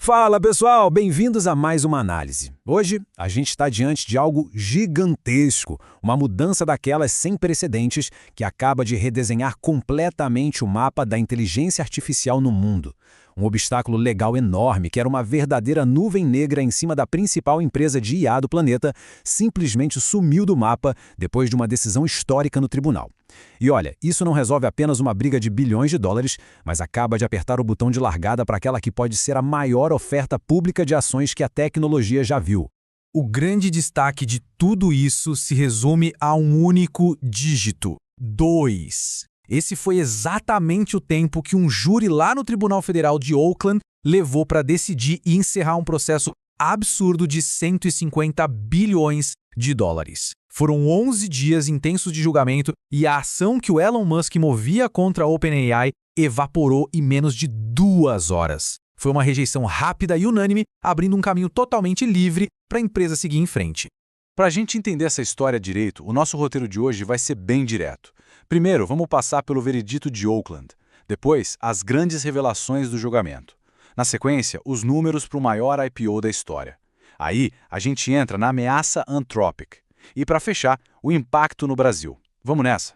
Fala pessoal, bem-vindos a mais uma análise. Hoje a gente está diante de algo gigantesco, uma mudança daquelas sem precedentes que acaba de redesenhar completamente o mapa da inteligência artificial no mundo. Um obstáculo legal enorme, que era uma verdadeira nuvem negra em cima da principal empresa de IA do planeta, simplesmente sumiu do mapa depois de uma decisão histórica no tribunal. E olha, isso não resolve apenas uma briga de bilhões de dólares, mas acaba de apertar o botão de largada para aquela que pode ser a maior oferta pública de ações que a tecnologia já viu. O grande destaque de tudo isso se resume a um único dígito: 2. Esse foi exatamente o tempo que um júri lá no Tribunal Federal de Oakland levou para decidir e encerrar um processo absurdo de 150 bilhões de dólares. Foram 11 dias intensos de julgamento e a ação que o Elon Musk movia contra a OpenAI evaporou em menos de 2 horas. Foi uma rejeição rápida e unânime, abrindo um caminho totalmente livre para a empresa seguir em frente. Para a gente entender essa história direito, o nosso roteiro de hoje vai ser bem direto. Primeiro, vamos passar pelo veredito de Oakland. Depois, as grandes revelações do julgamento. Na sequência, os números para o maior IPO da história. Aí, a gente entra na ameaça Anthropic. E para fechar, o impacto no Brasil. Vamos nessa?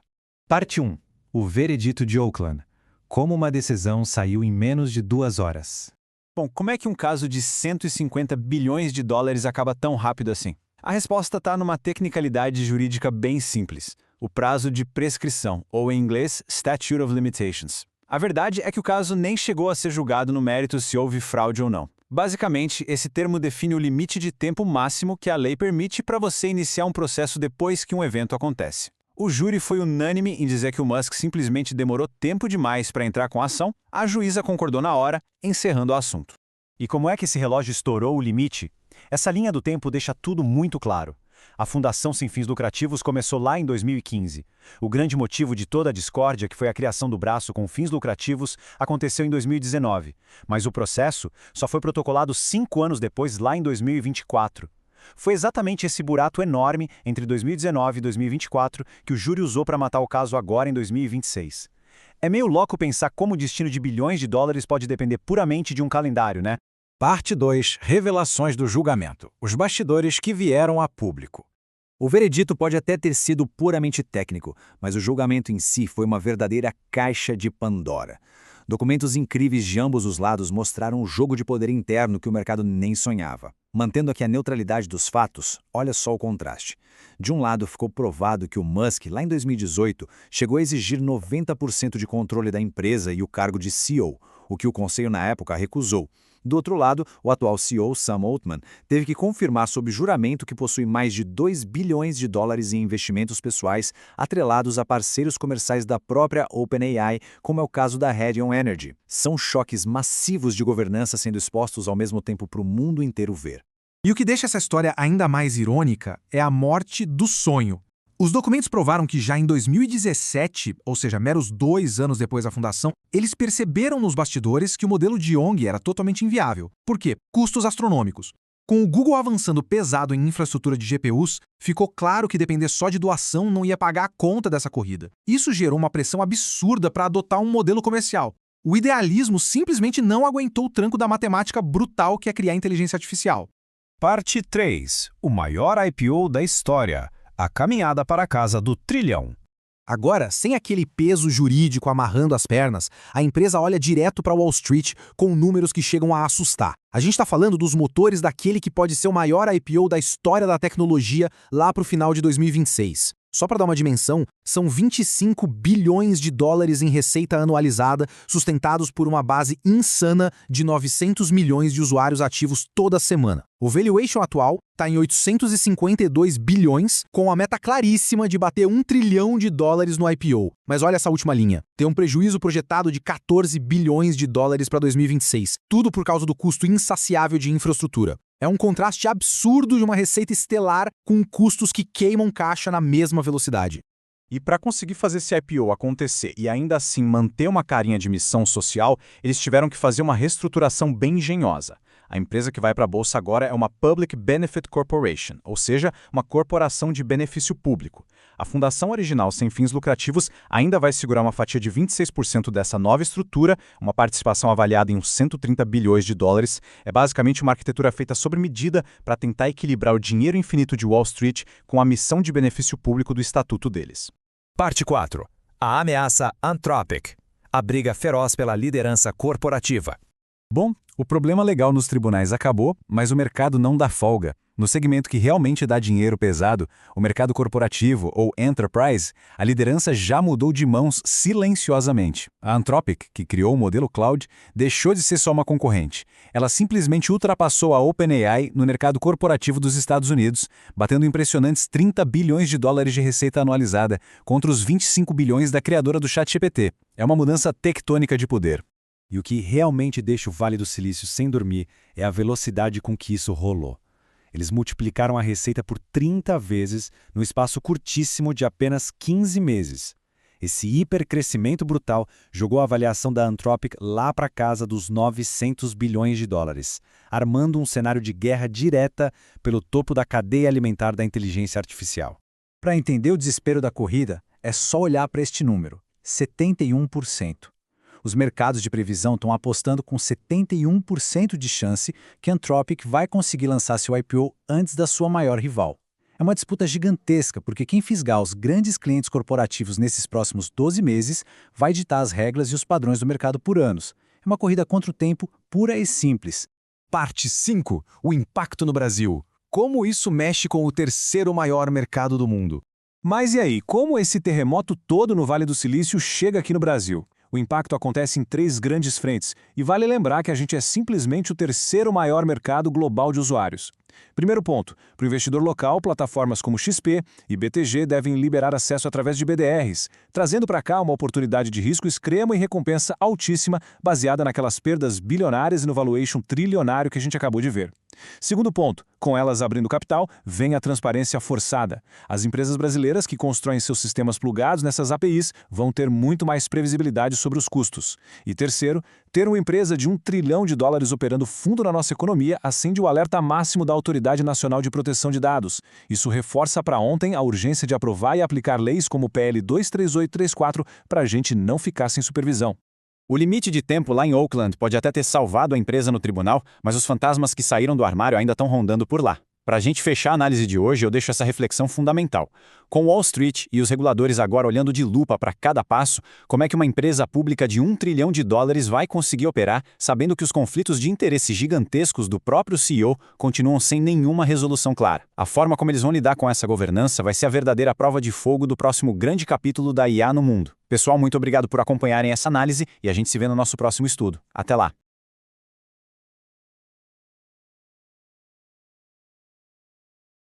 Parte 1. O veredito de Oakland. Como uma decisão saiu em menos de 2 horas. Bom, como é que um caso de 150 bilhões de dólares acaba tão rápido assim? A resposta está numa tecnicalidade jurídica bem simples: o prazo de prescrição, ou em inglês, Statute of Limitations. A verdade é que o caso nem chegou a ser julgado no mérito se houve fraude ou não. Basicamente, esse termo define o limite de tempo máximo que a lei permite para você iniciar um processo depois que um evento acontece. O júri foi unânime em dizer que o Musk simplesmente demorou tempo demais para entrar com a ação, a juíza concordou na hora, encerrando o assunto. E como é que esse relógio estourou o limite? Essa linha do tempo deixa tudo muito claro. A Fundação Sem Fins Lucrativos começou lá em 2015. O grande motivo de toda a discórdia, que foi a criação do braço com fins lucrativos, aconteceu em 2019. Mas o processo só foi protocolado 5 anos depois, lá em 2024. Foi exatamente esse buraco enorme entre 2019 e 2024 que o júri usou para matar o caso agora em 2026. É meio louco pensar como o destino de bilhões de dólares pode depender puramente de um calendário, né? Parte 2. Revelações do julgamento. Os bastidores que vieram a público. O veredito pode até ter sido puramente técnico, mas o julgamento em si foi uma verdadeira caixa de Pandora. Documentos incríveis de ambos os lados mostraram um jogo de poder interno que o mercado nem sonhava. Mantendo aqui a neutralidade dos fatos, olha só o contraste. De um lado, ficou provado que o Musk, lá em 2018, chegou a exigir 90% de controle da empresa e o cargo de CEO, o que o conselho na época recusou. Do outro lado, o atual CEO, Sam Altman, teve que confirmar sob juramento que possui mais de 2 bilhões de dólares em investimentos pessoais atrelados a parceiros comerciais da própria OpenAI, como é o caso da Radion Energy. São choques massivos de governança sendo expostos ao mesmo tempo para o mundo inteiro ver. E o que deixa essa história ainda mais irônica é a morte do sonho. Os documentos provaram que já em 2017, ou seja, meros 2 anos depois da fundação, eles perceberam nos bastidores que o modelo de Young era totalmente inviável. Por quê? Custos astronômicos. Com o Google avançando pesado em infraestrutura de GPUs, ficou claro que depender só de doação não ia pagar a conta dessa corrida. Isso gerou uma pressão absurda para adotar um modelo comercial. O idealismo simplesmente não aguentou o tranco da matemática brutal que é criar inteligência artificial. Parte 3. O maior IPO da história. A caminhada para a casa do trilhão. Agora, sem aquele peso jurídico amarrando as pernas, a empresa olha direto para Wall Street com números que chegam a assustar. A gente está falando dos motores daquele que pode ser o maior IPO da história da tecnologia lá para o final de 2026. Só para dar uma dimensão, são 25 bilhões de dólares em receita anualizada, sustentados por uma base insana de 900 milhões de usuários ativos toda semana. O valuation atual está em 852 bilhões, com a meta claríssima de bater 1 trilhão de dólares no IPO. Mas olha essa última linha. Tem um prejuízo projetado de 14 bilhões de dólares para 2026, tudo por causa do custo insaciável de infraestrutura. É um contraste absurdo de uma receita estelar com custos que queimam caixa na mesma velocidade. E para conseguir fazer esse IPO acontecer e ainda assim manter uma carinha de missão social, eles tiveram que fazer uma reestruturação bem engenhosa. A empresa que vai para a bolsa agora é uma Public Benefit Corporation, ou seja, uma corporação de benefício público. A fundação original sem fins lucrativos ainda vai segurar uma fatia de 26% dessa nova estrutura, uma participação avaliada em uns 130 bilhões de dólares. É basicamente uma arquitetura feita sob medida para tentar equilibrar o dinheiro infinito de Wall Street com a missão de benefício público do estatuto deles. Parte 4. A ameaça Anthropic. A briga feroz pela liderança corporativa. Bom, o problema legal nos tribunais acabou, mas o mercado não dá folga. No segmento que realmente dá dinheiro pesado, o mercado corporativo, ou enterprise, a liderança já mudou de mãos silenciosamente. A Anthropic, que criou o modelo cloud, deixou de ser só uma concorrente. Ela simplesmente ultrapassou a OpenAI no mercado corporativo dos Estados Unidos, batendo impressionantes 30 bilhões de dólares de receita anualizada contra os 25 bilhões da criadora do ChatGPT. É uma mudança tectônica de poder. E o que realmente deixa o Vale do Silício sem dormir é a velocidade com que isso rolou. Eles multiplicaram a receita por 30 vezes no espaço curtíssimo de apenas 15 meses. Esse hipercrescimento brutal jogou a avaliação da Anthropic lá para casa dos 900 bilhões de dólares, armando um cenário de guerra direta pelo topo da cadeia alimentar da inteligência artificial. Para entender o desespero da corrida, é só olhar para este número, 71%. Os mercados de previsão estão apostando com 71% de chance que a Anthropic vai conseguir lançar seu IPO antes da sua maior rival. É uma disputa gigantesca, porque quem fisgar os grandes clientes corporativos nesses próximos 12 meses vai ditar as regras e os padrões do mercado por anos. É uma corrida contra o tempo pura e simples. Parte 5. O impacto no Brasil. Como isso mexe com o terceiro maior mercado do mundo? Mas e aí, como esse terremoto todo no Vale do Silício chega aqui no Brasil? O impacto acontece em 3 grandes frentes, e vale lembrar que a gente é simplesmente o terceiro maior mercado global de usuários. Primeiro ponto, para o investidor local, plataformas como XP e BTG devem liberar acesso através de BDRs, trazendo para cá uma oportunidade de risco extremo e recompensa altíssima, baseada naquelas perdas bilionárias e no valuation trilionário que a gente acabou de ver. Segundo ponto, com elas abrindo capital, vem a transparência forçada. As empresas brasileiras que constroem seus sistemas plugados nessas APIs vão ter muito mais previsibilidade sobre os custos. E terceiro, ter uma empresa de $1 trilhão operando fundo na nossa economia acende o alerta máximo da Autoridade Nacional de Proteção de Dados. Isso reforça para ontem a urgência de aprovar e aplicar leis como o PL 23834 para a gente não ficar sem supervisão. O limite de tempo lá em Oakland pode até ter salvado a empresa no tribunal, mas os fantasmas que saíram do armário ainda estão rondando por lá. Para a gente fechar a análise de hoje, eu deixo essa reflexão fundamental. Com Wall Street e os reguladores agora olhando de lupa para cada passo, como é que uma empresa pública de $1 trilhão vai conseguir operar, sabendo que os conflitos de interesse gigantescos do próprio CEO continuam sem nenhuma resolução clara? A forma como eles vão lidar com essa governança vai ser a verdadeira prova de fogo do próximo grande capítulo da IA no mundo. Pessoal, muito obrigado por acompanharem essa análise e a gente se vê no nosso próximo estudo. Até lá!